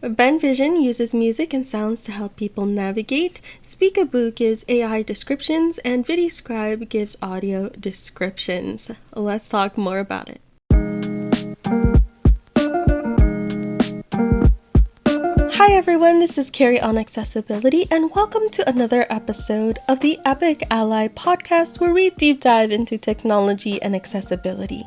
Benvision uses music and sounds to help people navigate. Speakaboo gives AI descriptions, and ViddyScribe gives audio descriptions. Let's talk more about it. Hi everyone, this is Carrie on Accessibility, and welcome to another episode of the Epic Ally podcast where we deep dive into technology and accessibility.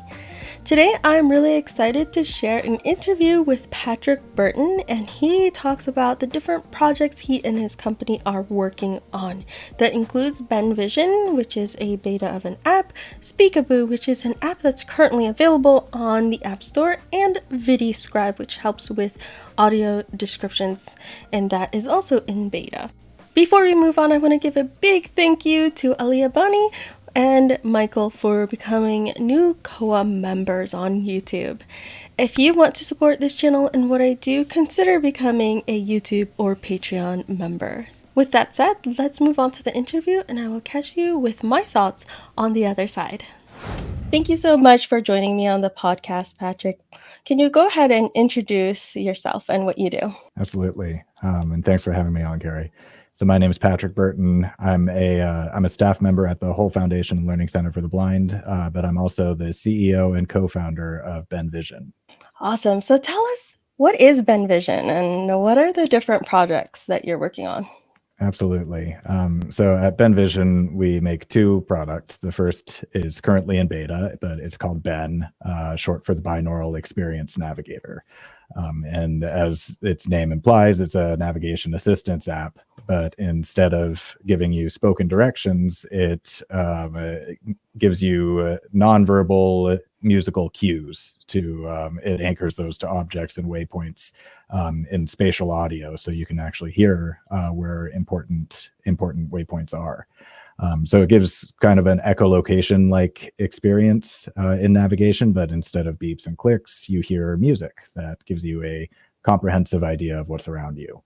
Today, I'm really excited to share an interview with Patrick Burton, and he talks about the different projects he and his company are working on. That includes Benvision, which is a beta of an app, Speakaboo, which is an app that's currently available on the App Store, and ViddyScribe, which helps with audio descriptions, and that is also in beta. Before we move on, I want to give a big thank you to A11y and Michael for becoming new CoA members on YouTube. If you want to support this channel and what I do, consider becoming a YouTube or Patreon member. With that said, let's move on to the interview and I will catch you with my thoughts on the other side. Thank you so much for joining me on the podcast, Patrick. Can you go ahead and introduce yourself and what you do? Absolutely. And thanks for having me on, Carrie. So my name is Patrick Burton. I'm a staff member at the Whole Foundation Learning Center for the Blind, but I'm also the CEO and co-founder of Benvision. Awesome. So tell us, what is Benvision and what are the different projects that you're working on? Absolutely. So at Benvision, we make two products. The first is currently in beta, but it's called Ben, short for the Binaural Experience Navigator. And as its name implies, it's a navigation assistance app, but instead of giving you spoken directions, it gives you nonverbal musical cues it anchors those to objects and waypoints in spatial audio, so you can actually hear where important waypoints are. So it gives kind of an echolocation like experience in navigation, but instead of beeps and clicks, you hear music that gives you a comprehensive idea of what's around you.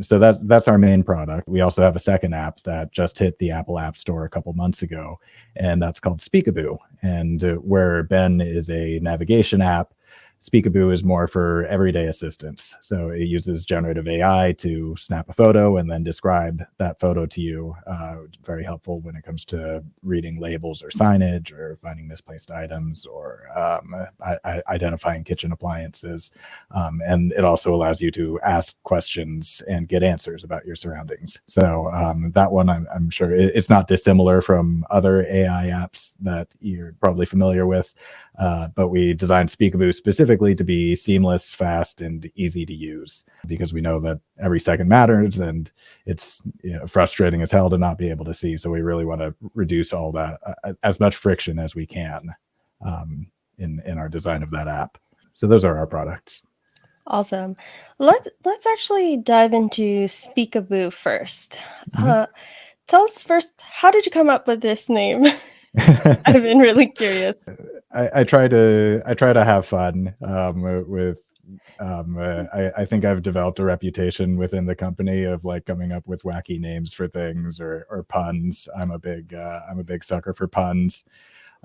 So that's our main product. We also have a second app that just hit the Apple App Store a couple months ago, and that's called Speakaboo. And where Ben is a navigation app, Speakaboo is more for everyday assistance. So it uses generative AI to snap a photo and then describe that photo to you. Very helpful when it comes to reading labels or signage or finding misplaced items or identifying kitchen appliances. And it also allows you to ask questions and get answers about your surroundings. So that one, I'm sure it's not dissimilar from other AI apps that you're probably familiar with. But we designed Speakaboo specifically to be seamless, fast, and easy to use, because we know that every second matters and it's frustrating as hell to not be able to see. So we really want to reduce all that, as much friction as we can in our design of that app. So those are our products. Awesome. Let's actually dive into Speakaboo first. Tell us first, how did you come up with this name? I've been really curious. I try to have fun with. I think I've developed a reputation within the company of like coming up with wacky names for things or puns. I'm a big sucker for puns.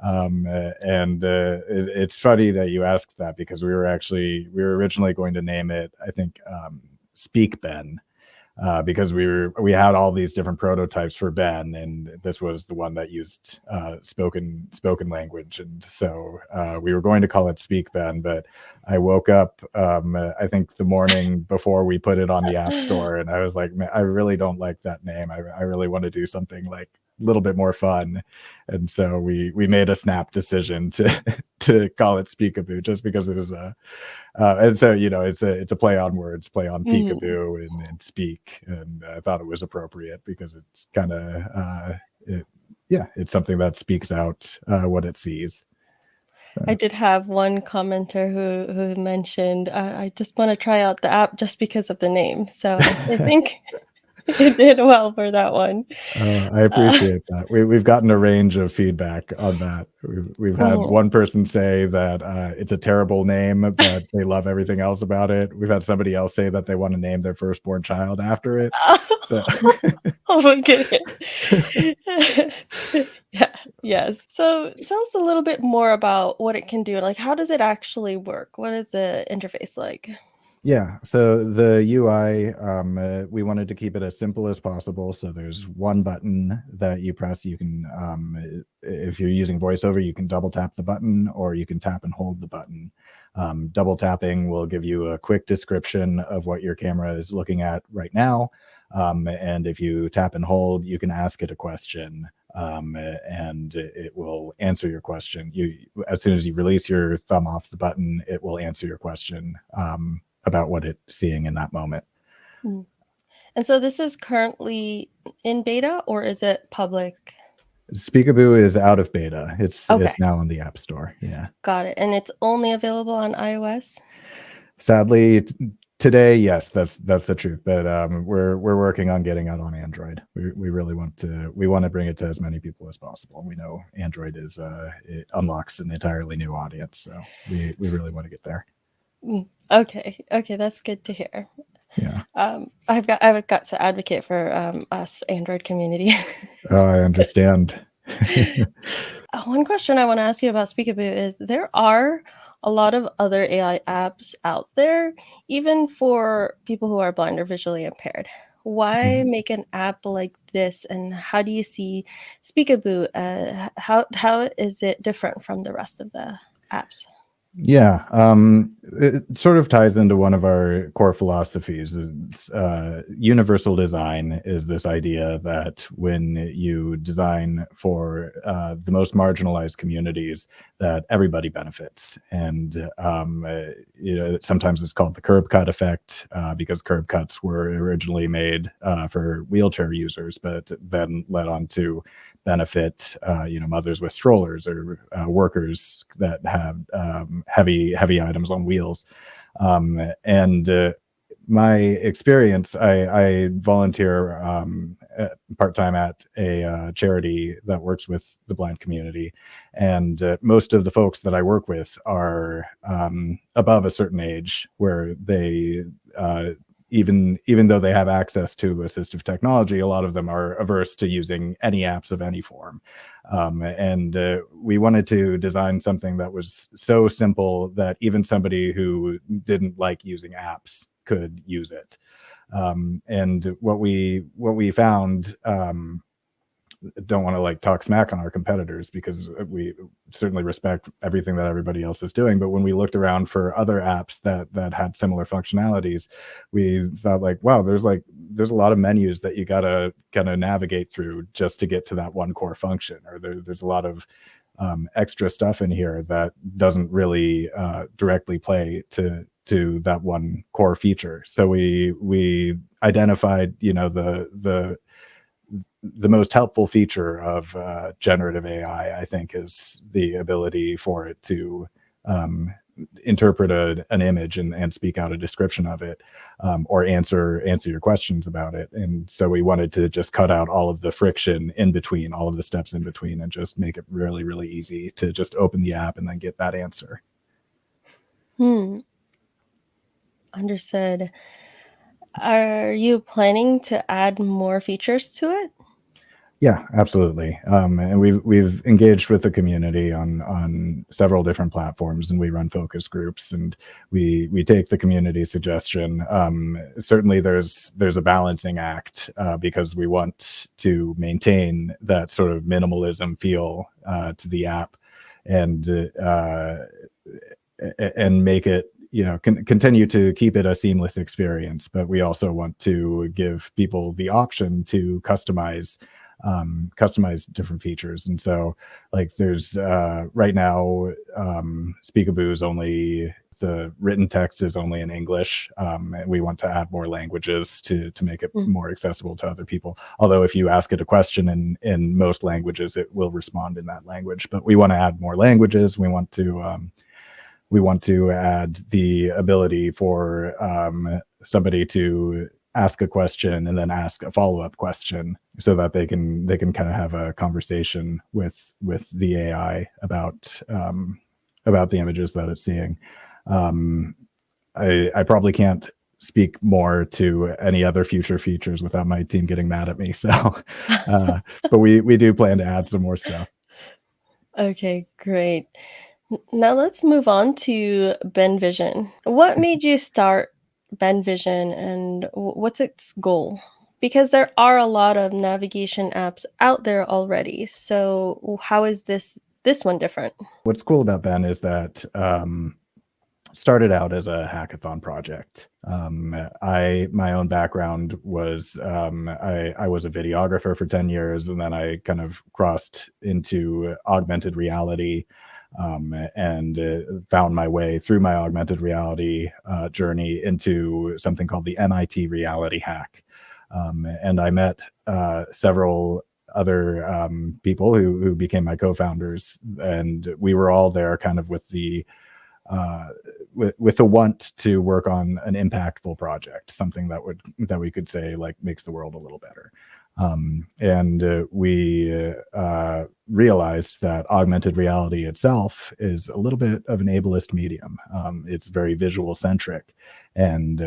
It's funny that you asked that, because we were originally going to name it, I think, Speak Ben. Because we had all these different prototypes for Ben, and this was the one that used spoken language, and so we were going to call it Speak Ben. But I woke up, I think the morning before we put it on the App Store, and I was like, man, I really don't like that name. I really want to do something like a little bit more fun, and so we made a snap decision to call it Speakaboo, just because it was and so it's a play on words, play on peekaboo and speak, and I thought it was appropriate because it's kind of it's something that speaks out what it sees. I did have one commenter who mentioned, I just want to try out the app just because of the name. So I think it did well for that one. I appreciate that. We've gotten a range of feedback on that. We've had one person say that it's a terrible name, but they love everything else about it. We've had somebody else say that they want to name their firstborn child after it. So. Oh my goodness. Yeah. Yes. So tell us a little bit more about what it can do. Like, how does it actually work? What is the interface like? Yeah, so the UI, we wanted to keep it as simple as possible. So there's one button that you press. You can, if you're using VoiceOver, you can double tap the button or you can tap and hold the button. Double tapping will give you a quick description of what your camera is looking at right now. And if you tap and hold, you can ask it a question. And it will answer your question. As soon as you release your thumb off the button, it will answer your question about what it's seeing in that moment. Mm. And so this is currently in beta, or is it public? Speakaboo is out of beta. Okay, It's now on the App Store. Yeah. got it. And it's only available on iOS? Sadly, today, yes, that's the truth. But we're working on getting out on Android. We really want to bring it to as many people as possible. We know Android is it unlocks an entirely new audience, so we really want to get there. Okay, that's good to hear. Yeah. I've got to advocate for us Android community. Oh, I understand. One question I want to ask you about Speakaboo is there are a lot of other AI apps out there, even for people who are blind or visually impaired. Why make an app like this, and how do you see Speakaboo? How is it different from the rest of the apps? Yeah, it sort of ties into one of our core philosophies. Universal design is this idea that when you design for the most marginalized communities, that everybody benefits. And sometimes it's called the curb cut effect because curb cuts were originally made for wheelchair users, but then led on to benefit mothers with strollers or workers that have heavy items on wheels. And my experience, I volunteer part-time at a charity that works with the blind community, and most of the folks that I work with are above a certain age where they even though they have access to assistive technology, a lot of them are averse to using any apps of any form. And we wanted to design something that was so simple that even somebody who didn't like using apps could use it. And what we found, don't want to like talk smack on our competitors because we certainly respect everything that everybody else is doing, but when we looked around for other apps that had similar functionalities, we thought like, wow, there's a lot of menus that you gotta kind of navigate through just to get to that one core function, or there's a lot of extra stuff in here that doesn't really directly play to that one core feature. So we identified the most helpful feature of generative AI, I think, is the ability for it to interpret an image and speak out a description of it, or answer your questions about it. And so we wanted to just cut out all of the friction in between, all of the steps in between, and just make it really, really easy to just open the app and then get that answer. Understood. Are you planning to add more features to it? Yeah, absolutely. And we've engaged with the community on several different platforms, and we run focus groups, and we take the community suggestion. Certainly, there's a balancing act because we want to maintain that sort of minimalism feel to the app, and make it continue to keep it a seamless experience. But we also want to give people the option to customize different features. And so like there's right now Speakaboo is only, the written text is only in English, and we want to add more languages to make it more accessible to other people. Although if you ask it a question in most languages, it will respond in that language. But we want to add more languages. We want to add the ability for somebody to ask a question and then ask a follow-up question so that they can kind of have a conversation with the AI about the images that it's seeing. I probably can't speak more to any other future features without my team getting mad at me. So, but we do plan to add some more stuff. Okay, great. Now let's move on to Benvision. What made you start Benvision and what's its goal? Because there are a lot of navigation apps out there already. So how is this one different? What's cool about Ben is that started out as a hackathon project. My own background was I was a videographer for 10 years, and then I kind of crossed into augmented reality and found my way through my augmented reality journey into something called the MIT Reality Hack. And I met several other people who became my co-founders, and we were all there kind of with the want to work on an impactful project, something that we could say like makes the world a little better. And we realized that augmented reality itself is a little bit of an ableist medium. It's very visual centric. And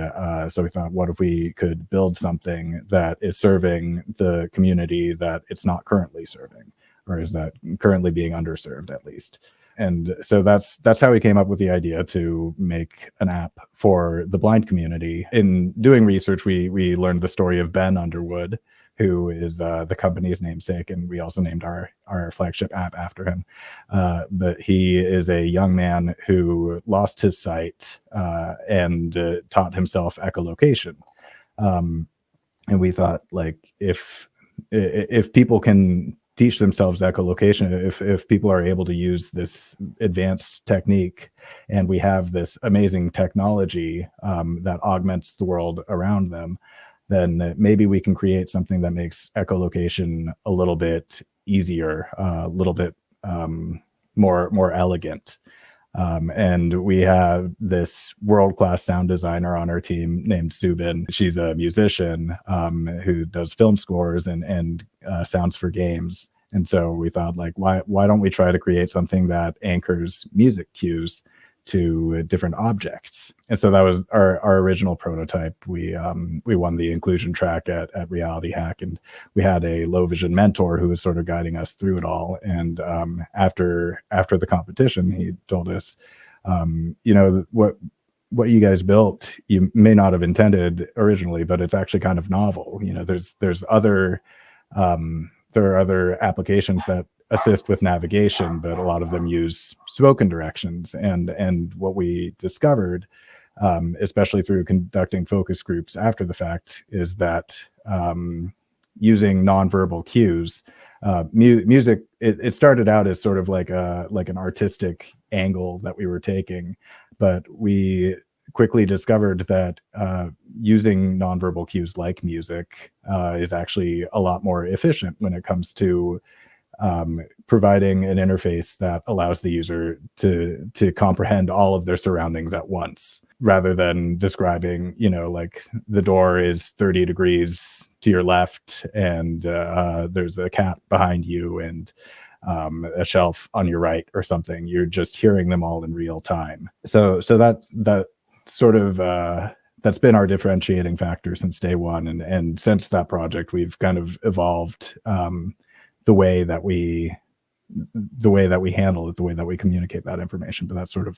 so we thought, what if we could build something that is serving the community that it's not currently serving, or is that currently being underserved at least? And so that's how we came up with the idea to make an app for the blind community. In doing research, we learned the story of Ben Underwood, who is the company's namesake, and we also named our flagship app after him. But he is a young man who lost his sight and taught himself echolocation. And we thought, like, if people can teach themselves echolocation, if people are able to use this advanced technique, and we have this amazing technology that augments the world around them, then maybe we can create something that makes echolocation a little bit easier, a little bit more elegant. And we have this world-class sound designer on our team named Subin. She's a musician who does film scores and sounds for games. And so we thought, like, why don't we try to create something that anchors music cues to different objects? And so that was our original prototype. We won the inclusion track at Reality Hack, and we had a low vision mentor who was sort of guiding us through it all. And after the competition, he told us, what you guys built, you may not have intended originally, but it's actually kind of novel. There are other applications that assist with navigation, but a lot of them use spoken directions. And what we discovered, especially through conducting focus groups after the fact, is that using nonverbal cues, music, it started out as sort of like an artistic angle that we were taking, but we quickly discovered that using nonverbal cues like music is actually a lot more efficient when it comes to providing an interface that allows the user to comprehend all of their surroundings at once, rather than describing, like the door is 30 degrees to your left, and there's a cat behind you, and a shelf on your right or something. You're just hearing them all in real time. So that's been our differentiating factor since day one. And since that project, we've kind of evolved the way that we handle it, the way that we communicate that information. But that's sort of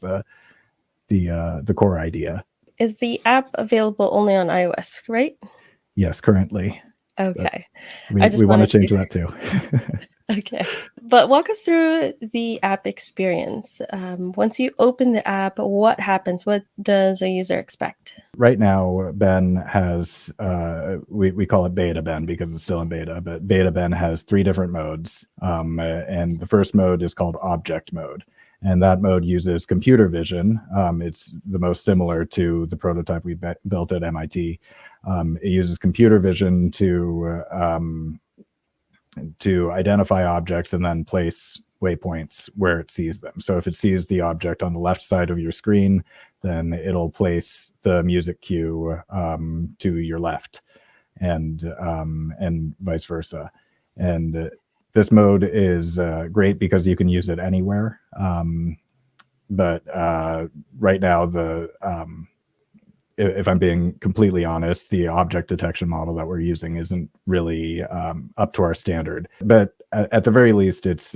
the core idea. Is the app available only on iOS, right? Yes, currently. Okay. We want to change that too. Okay. But walk us through the app experience. Once you open the app, what happens? What does a user expect? Right now, Ben has, we call it Beta Ben because it's still in beta, but Beta Ben has 3 different modes. And the first mode is called Object Mode. And that mode uses computer vision. It's the most similar to the prototype we built at MIT. It uses computer vision to identify objects and then place waypoints where it sees them. So if it sees the object on the left side of your screen, then it'll place the music cue to your left, and vice versa. And this mode is great because you can use it anywhere. But right now, if I'm being completely honest, the object detection model that we're using isn't really up to our standard. But at the very least, it's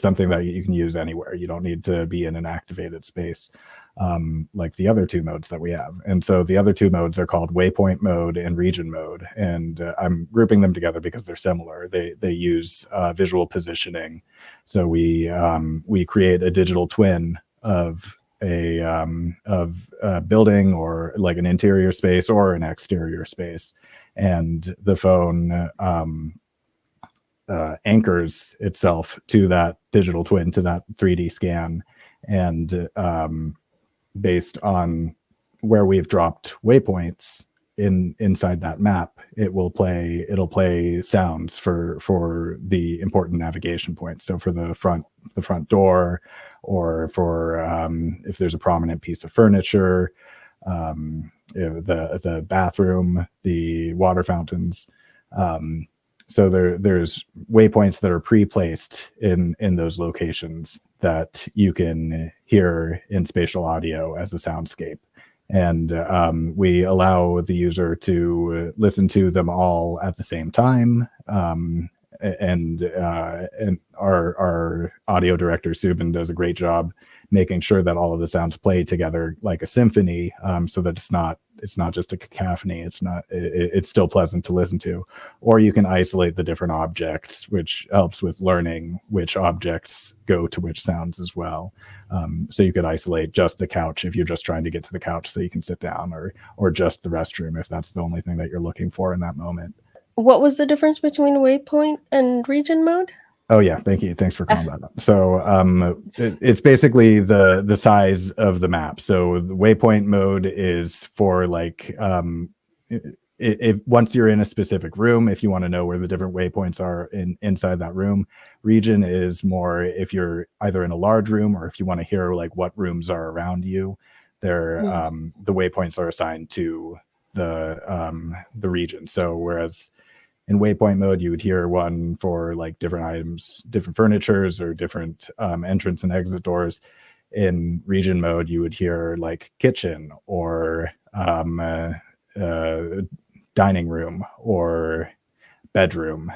something that you can use anywhere. You don't need to be in an activated space. like the other two modes that we have. And so the other two modes are called Waypoint mode and Region mode. And I'm grouping them together because they're similar. They use visual positioning. So we create a digital twin of a building, or like an interior space or an exterior space, and the phone anchors itself to that digital twin, to that 3D scan, and based on where we've dropped waypoints inside that map, it'll play sounds for the important navigation points. So for the front door, or for if there's a prominent piece of furniture, the bathroom, the water fountains. So there's waypoints that are pre-placed in those locations that you can hear in spatial audio as a soundscape. And we allow the user to listen to them all at the same time. And our audio director Subin does a great job making sure that all of the sounds play together like a symphony, so that it's not just a cacophony. It's still pleasant to listen to. Or you can isolate the different objects, which helps with learning which objects go to which sounds as well. So you could isolate just the couch if you're just trying to get to the couch so you can sit down, or just the restroom if that's the only thing that you're looking for in that moment. What was the difference between Waypoint and Region mode? Oh yeah, thank you. Thanks for calling that up. So it's basically the size of the map. So the Waypoint mode is for like once you're in a specific room, if you want to know where the different waypoints are inside that room. Region is more if you're either in a large room, or if you want to hear like what rooms are around you. They're the waypoints are assigned to the region. So whereas in Waypoint mode, you would hear one for like different items, different furnitures, or different entrance and exit doors. In Region mode, you would hear like kitchen, or dining room, or bedroom.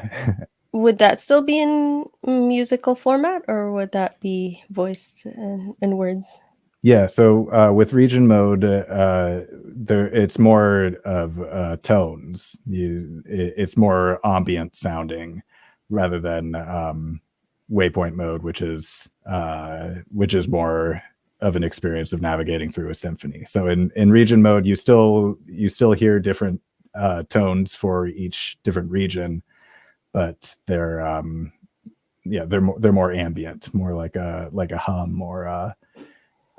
Would that still be in musical format, or would that be voiced in words? Yeah, so with Region mode, it's more of tones. It's more ambient sounding rather than Waypoint mode, which is more of an experience of navigating through a symphony. So in Region mode, you still hear different tones for each different region, but they're more ambient, more like a hum, or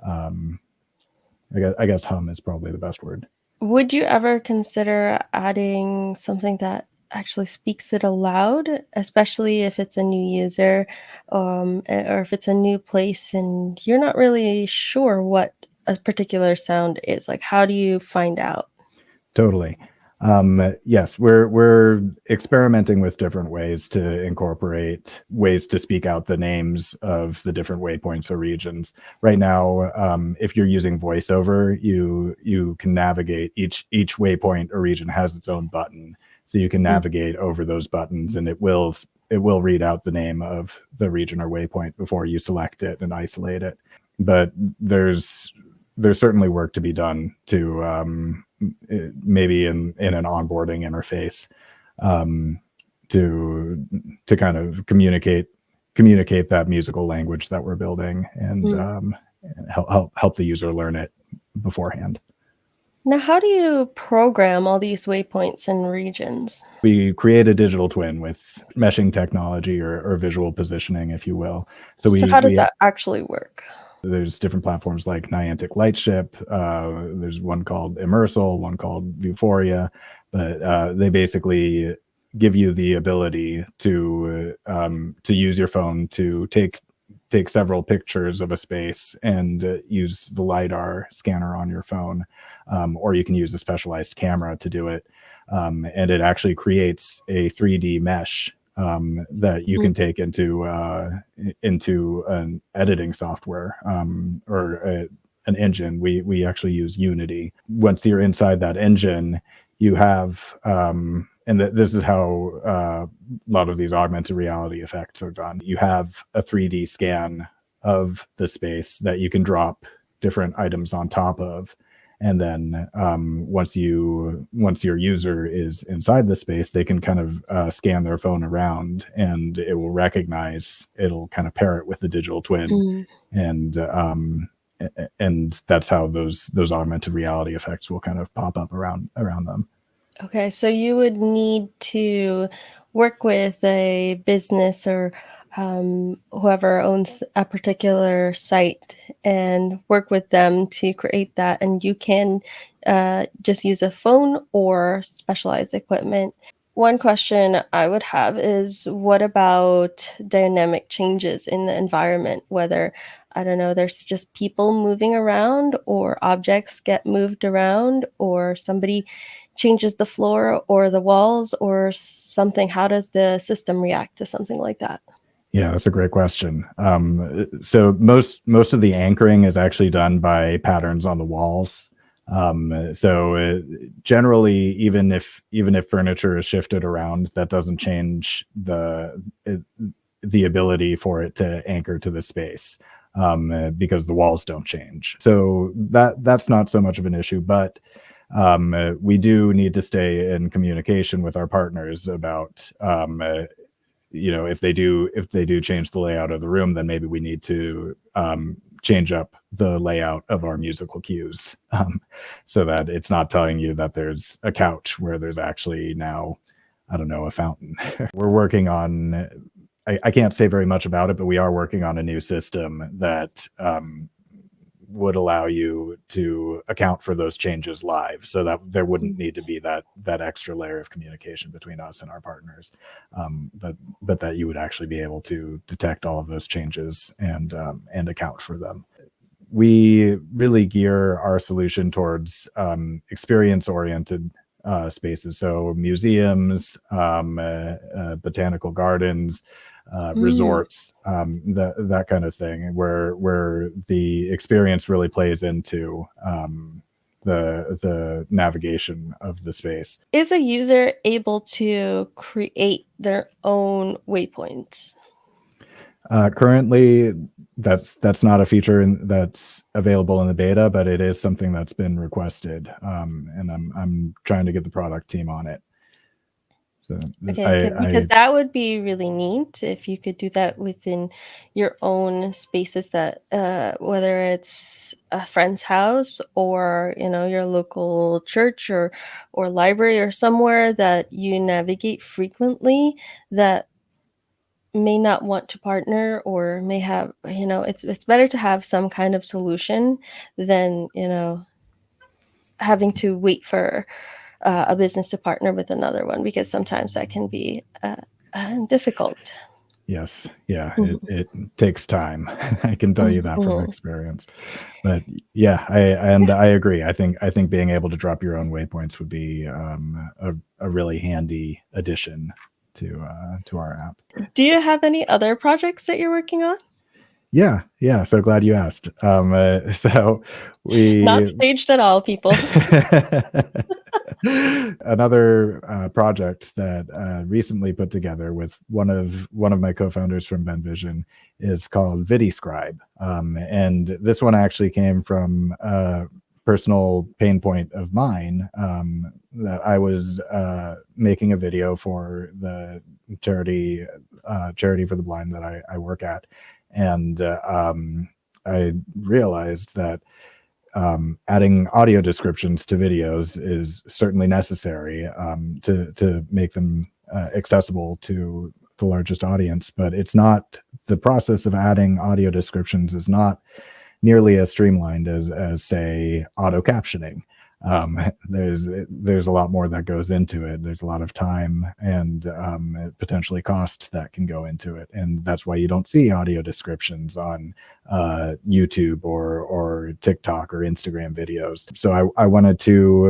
I guess hum is probably the best word. Would you ever consider adding something that actually speaks it aloud, especially if it's a new user, or if it's a new place and you're not really sure what a particular sound is? Like, how do you find out? Totally. Yes, we're experimenting with different ways to incorporate ways to speak out the names of the different waypoints or regions. Right now, if you're using voiceover, you can navigate each waypoint or region has its own button, so you can navigate over those buttons, and it will read out the name of the region or waypoint before you select it and isolate it. But there's certainly work to be done to maybe in an onboarding interface to kind of communicate that musical language that we're building, and help the user learn it beforehand. Now, how do you program all these waypoints and regions? We create a digital twin with meshing technology, or visual positioning, if you will. So how does that actually work? There's different platforms like Niantic Lightship. There's one called Immersal, one called Vuforia, but they basically give you the ability to use your phone to take several pictures of a space and use the LiDAR scanner on your phone, or you can use a specialized camera to do it, and it actually creates a 3D mesh that you can take into an editing software, or an engine. We actually use Unity. Once you're inside that engine, you have and this is how a lot of these augmented reality effects are done. You have a 3D scan of the space that you can drop different items on top of. And then once your user is inside the space, they can kind of scan their phone around, and it will recognize, it'll kind of pair it with the digital twin, and that's how those augmented reality effects will kind of pop up around them. Okay, so you would need to work with a business or whoever owns a particular site and work with them to create that. And you can just use a phone or specialized equipment. One question I would have is, what about dynamic changes in the environment? Whether, I don't know, there's just people moving around, or objects get moved around, or somebody changes the floor or the walls or something. How does the system react to something like that? Yeah, that's a great question. So most of the anchoring is actually done by patterns on the walls. Generally, even if furniture is shifted around, that doesn't change the ability for it to anchor to the space, because the walls don't change. So that's not so much of an issue, but we do need to stay in communication with our partners about if they do change the layout of the room, then maybe we need to change up the layout of our musical cues, so that it's not telling you that there's a couch where there's actually now, I don't know, a fountain. We're working on, I can't say very much about it, but we are working on a new system that would allow you to account for those changes live, so that there wouldn't need to be that extra layer of communication between us and our partners, but that you would actually be able to detect all of those changes and account for them. We really gear our solution towards experience-oriented spaces, so museums, botanical gardens, resorts, that kind of thing, where the experience really plays into the navigation of the space. Is a user able to create their own waypoints? Currently, that's not a feature that's available in the beta, but it is something that's been requested, and I'm trying to get the product team on it. So Okay, because that would be really neat if you could do that within your own spaces, that whether it's a friend's house or your local church or library or somewhere that you navigate frequently, that may not want to partner or may have, it's better to have some kind of solution than having to wait for a business to partner with another one, because sometimes that can be difficult. Yes. Yeah. It takes time. I can tell you that from experience. But yeah, I agree. I think being able to drop your own waypoints would be a really handy addition to our app. Do you have any other projects that you're working on? Yeah. So glad you asked. So we Not staged at all, people. Another project that recently put together with one of my co-founders from Benvision is called ViddyScribe, and this one actually came from a personal pain point of mine, that I was making a video for the charity for the blind that I work at, and I realized that adding audio descriptions to videos is certainly necessary to make them accessible to the largest audience, but it's not, the process of adding audio descriptions is not nearly as streamlined as say auto captioning. There's a lot more that goes into it. There's a lot of time and potentially cost that can go into it, and that's why you don't see audio descriptions on YouTube or TikTok or Instagram videos. So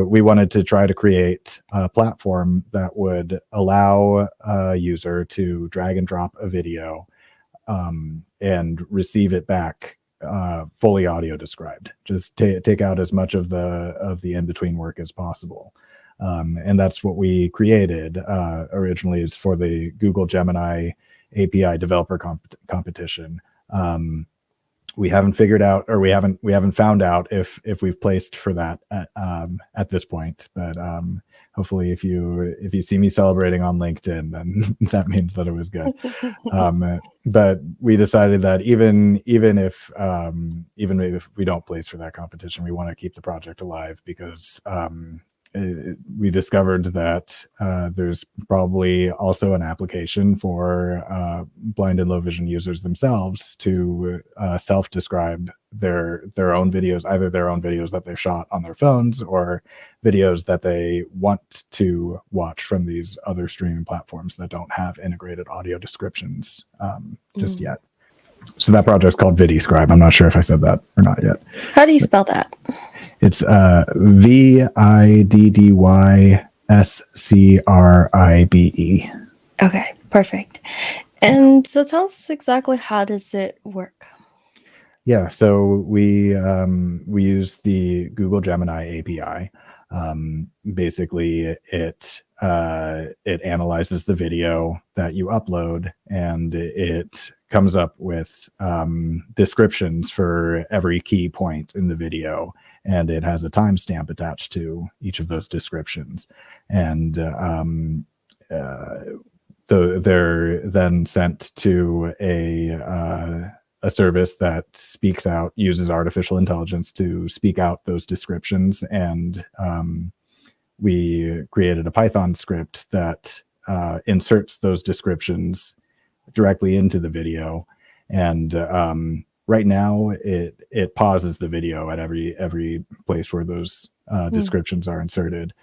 we wanted to try to create a platform that would allow a user to drag and drop a video and receive it back fully audio described. Just take out as much of the in-between work as possible, and that's what we created originally, is for the Google Gemini API developer competition. We haven't figured out, or we haven't found out if we've placed for that at this point. But hopefully, if you see me celebrating on LinkedIn, then that means that it was good. But we decided that even if we don't place for that competition, we want to keep the project alive, because we discovered that there's probably also an application for blind and low vision users themselves to self-describe their own videos, either their own videos that they've shot on their phones or videos that they want to watch from these other streaming platforms that don't have integrated audio descriptions just yet. So that project's called ViddyScribe. I'm not sure if I said that or not yet. How do you spell that? It's ViddyScribe. Okay, perfect. And so tell us exactly, how does it work? Yeah, so we use the Google Gemini API. Basically, it analyzes the video that you upload, and it comes up with descriptions for every key point in the video, and it has a timestamp attached to each of those descriptions, and they're then sent to a service that uses artificial intelligence to speak out those descriptions. And we created a Python script that inserts those descriptions directly into the video. And right now it pauses the video at every place where those descriptions are inserted.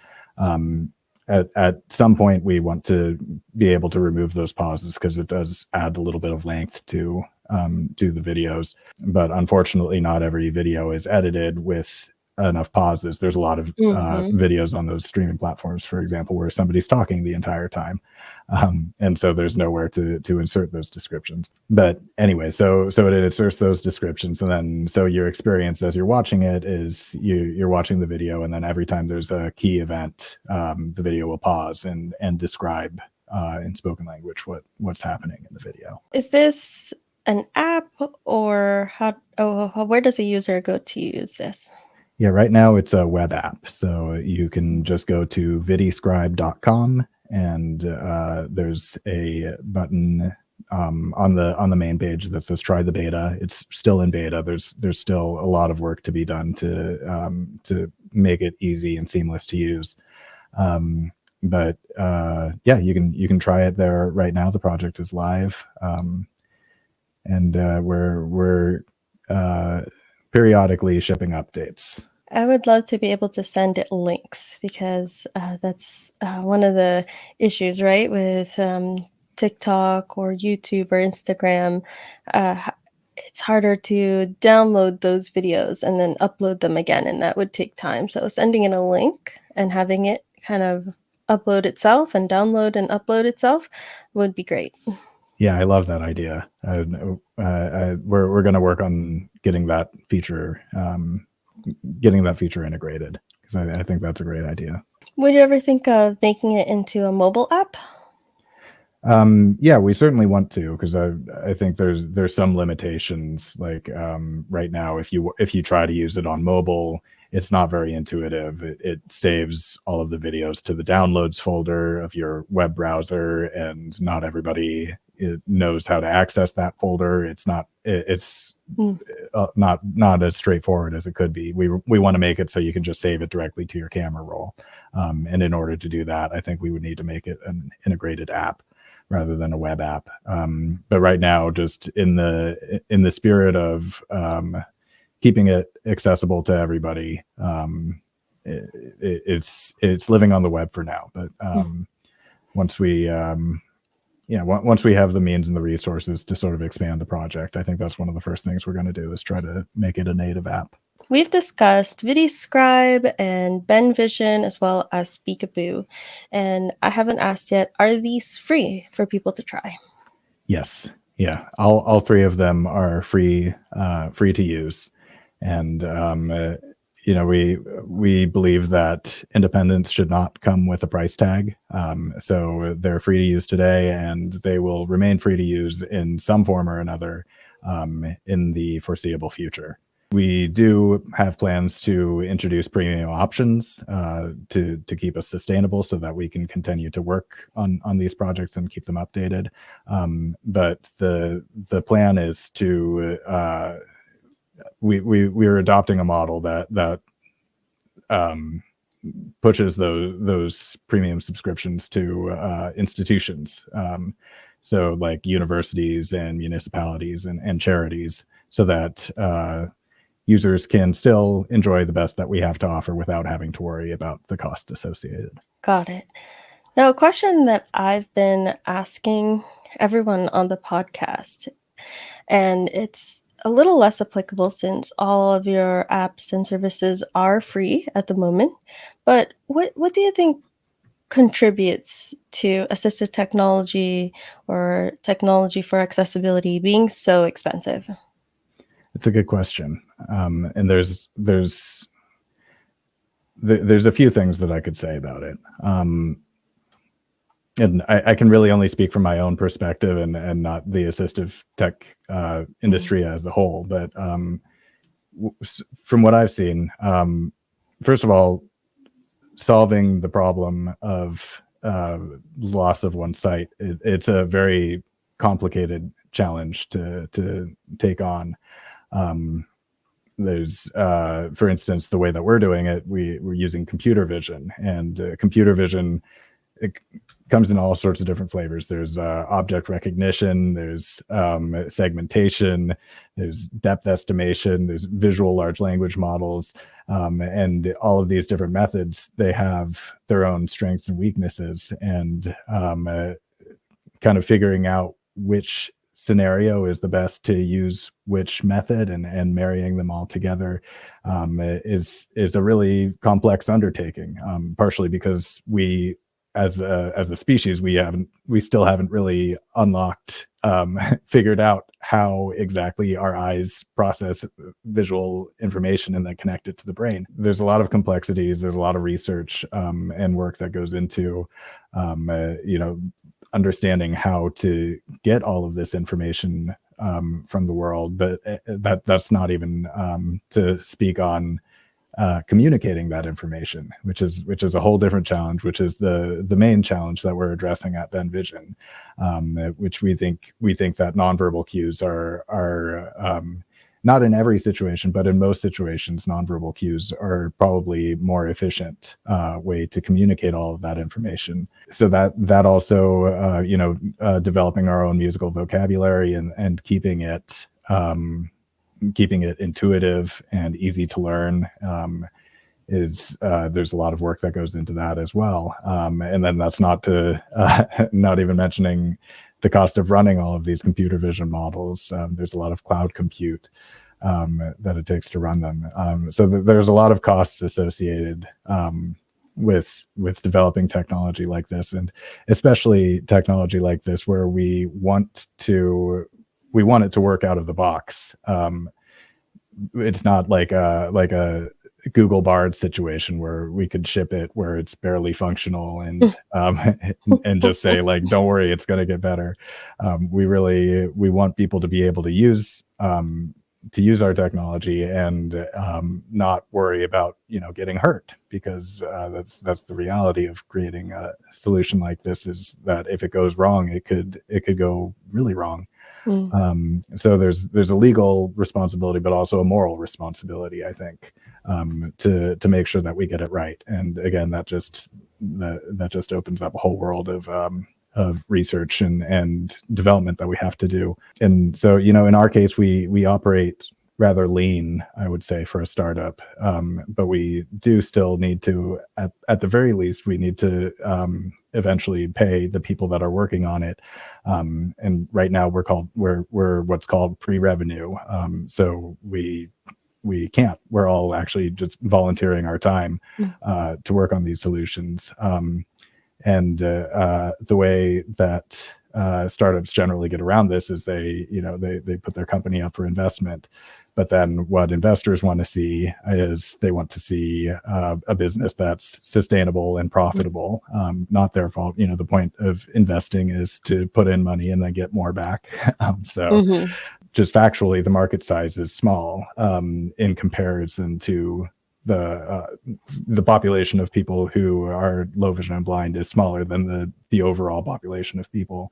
At some point, we want to be able to remove those pauses, because it does add a little bit of length to the videos. But unfortunately, not every video is edited with enough pauses. There's a lot of videos on those streaming platforms, for example, where somebody's talking the entire time, and so there's nowhere to insert those descriptions. But anyway, so it inserts those descriptions, and then so your experience as you're watching it is you're watching the video, and then every time there's a key event, the video will pause and describe in spoken language what's happening in the video. Is this an app, or where does a user go to use this? Yeah, right now it's a web app. So you can just go to viddyscribe.com, and there's a button on the main page that says try the beta. It's still in beta. There's still a lot of work to be done to make it easy and seamless to use. But yeah, you can try it there right now. The project is live, and we're periodically shipping updates. I would love to be able to send it links, because that's one of the issues, right, with TikTok or YouTube or Instagram. It's harder to download those videos and then upload them again, and that would take time. So sending in a link and having it kind of upload itself and download and upload itself would be great. Yeah, I love that idea. We're going to work on getting that feature integrated, because I think that's a great idea. Would you ever think of making it into a mobile app? Yeah, we certainly want to, because I think there's some limitations. Like right now, if you try to use it on mobile, it's not very intuitive. It saves all of the videos to the downloads folder of your web browser, and not everybody knows how to access that folder. It's not as straightforward as it could be. We want to make it so you can just save it directly to your camera roll. And in order to do that, I think we would need to make it an integrated app rather than a web app. But right now, just in the spirit of keeping it accessible to everybody, it's living on the web for now. But once we have the means and the resources to sort of expand the project, I think that's one of the first things we're going to do, is try to make it a native app. We've discussed ViddyScribe and Benvision, as well as Speakaboo, and I haven't asked yet, are these free for people to try? Yes. Yeah. All three of them are free to use. And we believe that independence should not come with a price tag. So they're free to use today, and they will remain free to use in some form or another in the foreseeable future. We do have plans to introduce premium options to keep us sustainable so that we can continue to work on these projects and keep them updated. But the plan is to we're adopting a model that pushes those premium subscriptions to institutions. So like universities and municipalities and charities, so that users can still enjoy the best that we have to offer without having to worry about the cost associated. Got it. Now, a question that I've been asking everyone on the podcast, and it's a little less applicable since all of your apps and services are free at the moment, but what do you think contributes to assistive technology or technology for accessibility being so expensive? It's a good question. And there's a few things that I could say about it. And I can really only speak from my own perspective and not the assistive tech industry as a whole. But from what I've seen, first of all, solving the problem of loss of one's sight, it's a very complicated challenge to take on. There's, for instance, the way that we're doing it, we're using computer vision, and computer vision, it comes in all sorts of different flavors. There's object recognition, there's segmentation, there's depth estimation, there's visual large language models, and all of these different methods, they have their own strengths and weaknesses, and kind of figuring out which scenario is the best to use which method and marrying them all together is a really complex undertaking, partially because we as a species we still haven't really unlocked figured out how exactly our eyes process visual information and then connect it to the brain. There's a lot of complexities, there's a lot of research and work that goes into understanding how to get all of this information from the world, but that's not even to speak on communicating that information, which is a whole different challenge, which is the main challenge that we're addressing at Benvision, which we think that nonverbal cues are not in every situation, but in most situations, nonverbal cues are probably more efficient way to communicate all of that information. So that also, developing our own musical vocabulary and keeping it intuitive and easy to learn is there's a lot of work that goes into that as well. And then that's not even mentioning the cost of running all of these computer vision models. There's a lot of cloud compute that it takes to run them. So there's a lot of costs associated with developing technology like this, and especially technology like this where we want it to work out of the box. It's not like a Google Bard situation where we could ship it where it's barely functional and and just say like, don't worry, it's going to get better. We want people to be able to use our technology and not worry about getting hurt, because that's the reality of creating a solution like this, is that if it goes wrong, it could go really wrong. So there's a legal responsibility, but also a moral responsibility, I think, to make sure that we get it right. And again, that just opens up a whole world of research and development that we have to do. And so, in our case, we operate rather lean, I would say, for a startup. But we do still need to, at the very least, we need to eventually pay the people that are working on it. And right now we're what's called pre-revenue. So we can't. We're all actually just volunteering our time to work on these solutions. And the way that startups generally get around this is they put their company up for investment. But then what investors want to see is they want to see a business that's sustainable and profitable, not their fault. The point of investing is to put in money and then get more back. just factually, the market size is small in comparison to the population of people who are low vision and blind is smaller than the overall population of people,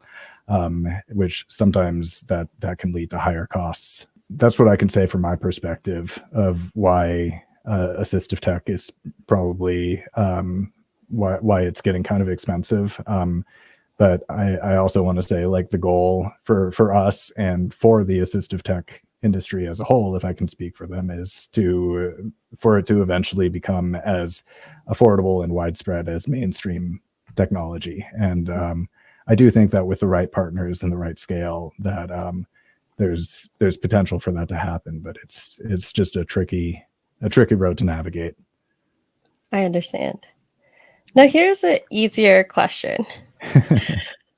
which sometimes that can lead to higher costs. That's what I can say from my perspective of why assistive tech is probably why it's getting kind of expensive. But I also want to say, like, the goal for us and for the assistive tech industry as a whole, if I can speak for them, is for it to eventually become as affordable and widespread as mainstream technology. And I do think that with the right partners and the right scale, that there's potential for that to happen. But it's just a tricky road to navigate. I understand. Now, here's an easier question.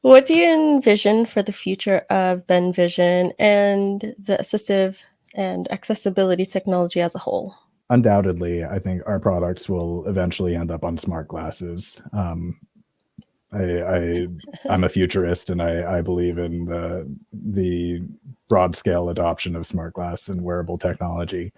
What do you envision for the future of Benvision and the assistive and accessibility technology as a whole? Undoubtedly, I think our products will eventually end up on smart glasses. I'm a futurist, and I believe in the broad scale adoption of smart glass and wearable technology.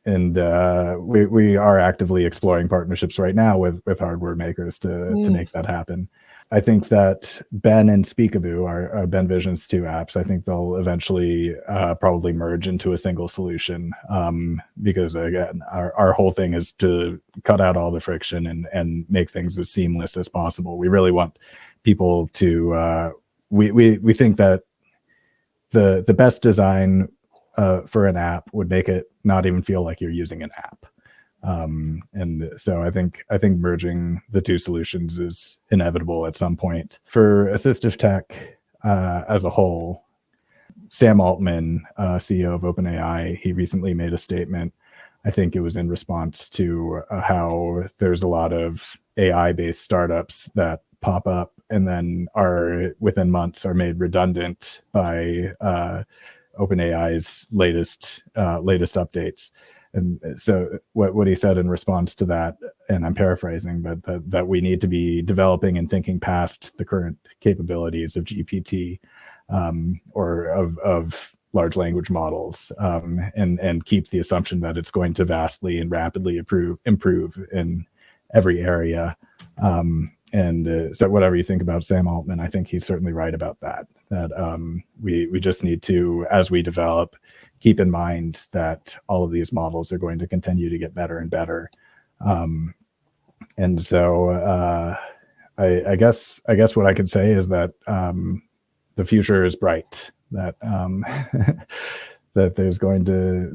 And we are actively exploring partnerships right now with hardware makers to make that happen. I think that Ben and Speakaboo are Benvision's two apps. I think they'll eventually probably merge into a single solution because, again, our whole thing is to cut out all the friction and make things as seamless as possible. We really want people to we think that the best design for an app would make it not even feel like you're using an app. And so I think merging the two solutions is inevitable at some point. For assistive tech as a whole, Sam Altman, CEO of OpenAI, he recently made a statement. I think it was in response to how there's a lot of AI-based startups that pop up and then are within months are made redundant by OpenAI's latest updates. And so what he said in response to that, and I'm paraphrasing, but that we need to be developing and thinking past the current capabilities of GPT or of large language models, and keep the assumption that it's going to vastly and rapidly improve in every area. So whatever you think about Sam Altman, I think he's certainly right about that. That we just need to, as we develop, keep in mind that all of these models are going to continue to get better and better. And so I guess what I could say is that the future is bright. That that there's going to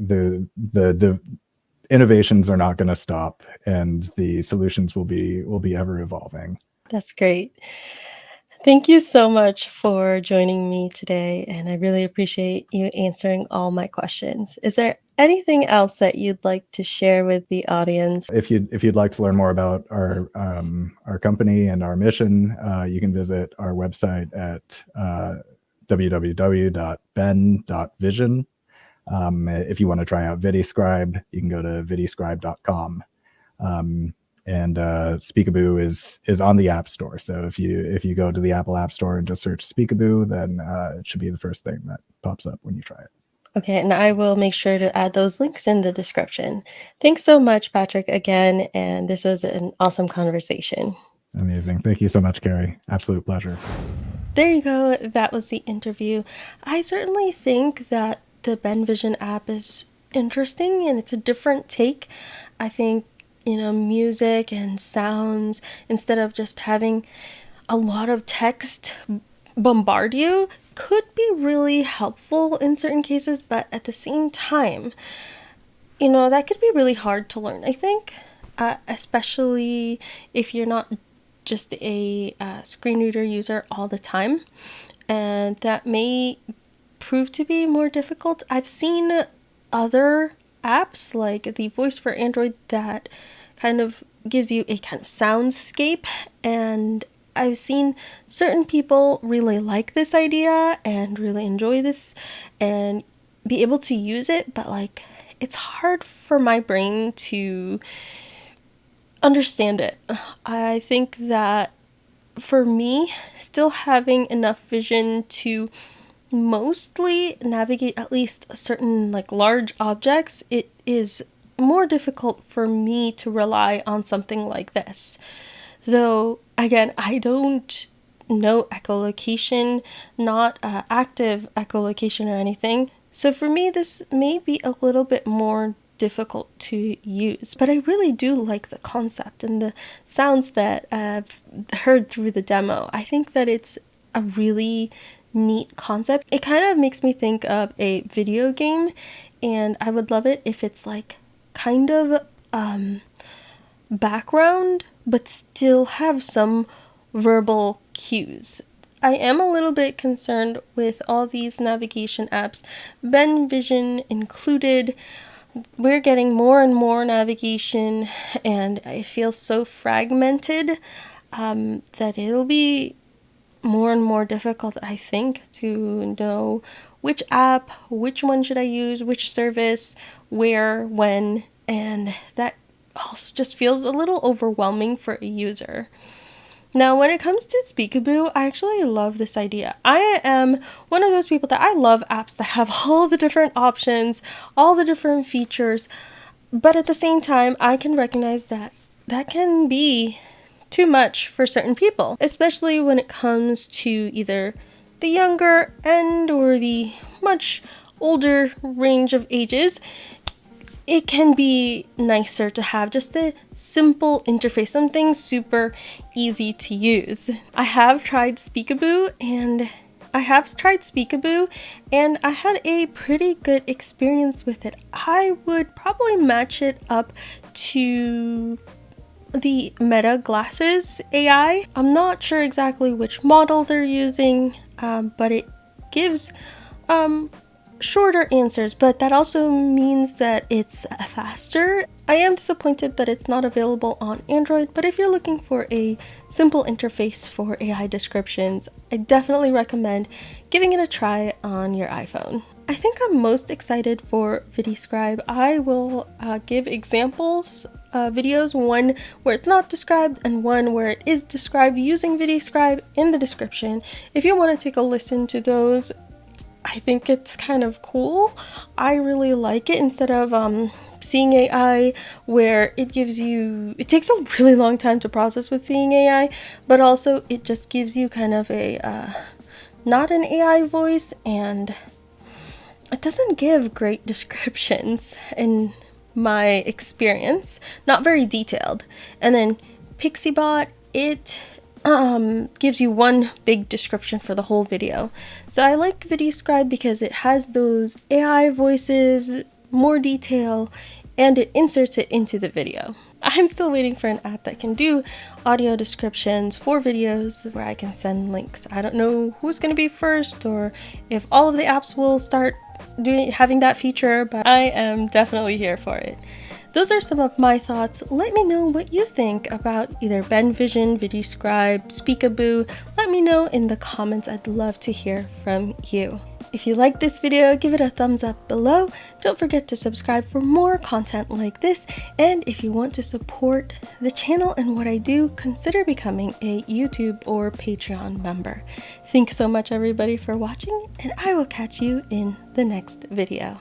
the innovations are not going to stop, and the solutions will be ever evolving. That's great. Thank you so much for joining me today, and I really appreciate you answering all my questions. Is there anything else that you'd like to share with the audience? If you'd like to learn more about our company and our mission, you can visit our website at www.ben.vision. If you want to try out ViddyScribe, you can go to viddyscribe.com. And Speakaboo is on the App Store. So if you go to the Apple App Store and just search Speakaboo, then it should be the first thing that pops up when you try it. Okay, and I will make sure to add those links in the description. Thanks so much, Patrick, again, and this was an awesome conversation. Amazing. Thank you so much, Carrie. Absolute pleasure. There you go. That was the interview. I certainly think that the Benvision app is interesting and it's a different take. I think, music and sounds, instead of just having a lot of text bombard you, could be really helpful in certain cases, but at the same time, that could be really hard to learn, I think, especially if you're not just a screen reader user all the time, and that may prove to be more difficult. I've seen other apps like the Voice for Android that kind of gives you a kind of soundscape, and I've seen certain people really like this idea and really enjoy this and be able to use it, but it's hard for my brain to understand it. I think that for me, still having enough vision to mostly navigate at least certain like large objects, it is more difficult for me to rely on something like this. Though, again, I don't know echolocation, not active echolocation or anything. So for me, this may be a little bit more difficult to use. But I really do like the concept and the sounds that I've heard through the demo. I think that it's a really neat concept. It kind of makes me think of a video game, and I would love it if it's like kind of background but still have some verbal cues. I am a little bit concerned with all these navigation apps, Benvision included. We're getting more and more navigation, and it feels so fragmented that it'll be more and more difficult, I think, to know which app, which one should I use, which service, where, when, and that also just feels a little overwhelming for a user. Now, when it comes to Speakaboo, I actually love this idea. I am one of those people that I love apps that have all the different options, all the different features, but at the same time, I can recognize that that can be too much for certain people, especially when it comes to either the younger end or the much older range of ages. It can be nicer to have just a simple interface, something super easy to use. I have tried Speakaboo and I had a pretty good experience with it. I would probably match it up to the Meta Glasses AI. I'm not sure exactly which model they're using, but it gives shorter answers, but that also means that it's faster. I am disappointed that it's not available on Android, but if you're looking for a simple interface for AI descriptions, I definitely recommend giving it a try on your iPhone. I think I'm most excited for ViddyScribe. I will give examples videos, one where it's not described and one where it is described using ViddyScribe in the description. If you want to take a listen to those, I think it's kind of cool. I really like it instead of Seeing AI, where it takes a really long time to process with Seeing AI, but also it just gives you kind of a not an AI voice, and it doesn't give great descriptions in my experience, not very detailed. And then PixieBot, it gives you one big description for the whole video. So I like ViddyScribe because it has those AI voices, more detail, and it inserts it into the video. I'm still waiting for an app that can do audio descriptions for videos where I can send links. I don't know who's going to be first or if all of the apps will start having that feature, but I am definitely here for it. Those are some of my thoughts. Let me know what you think about either Benvision, ViddyScribe, Speakaboo. Let me know in the comments. I'd love to hear from you. If you like this video, give it a thumbs up below. Don't forget to subscribe for more content like this. And if you want to support the channel and what I do, consider becoming a YouTube or Patreon member. Thanks so much everybody for watching, and I will catch you in the next video.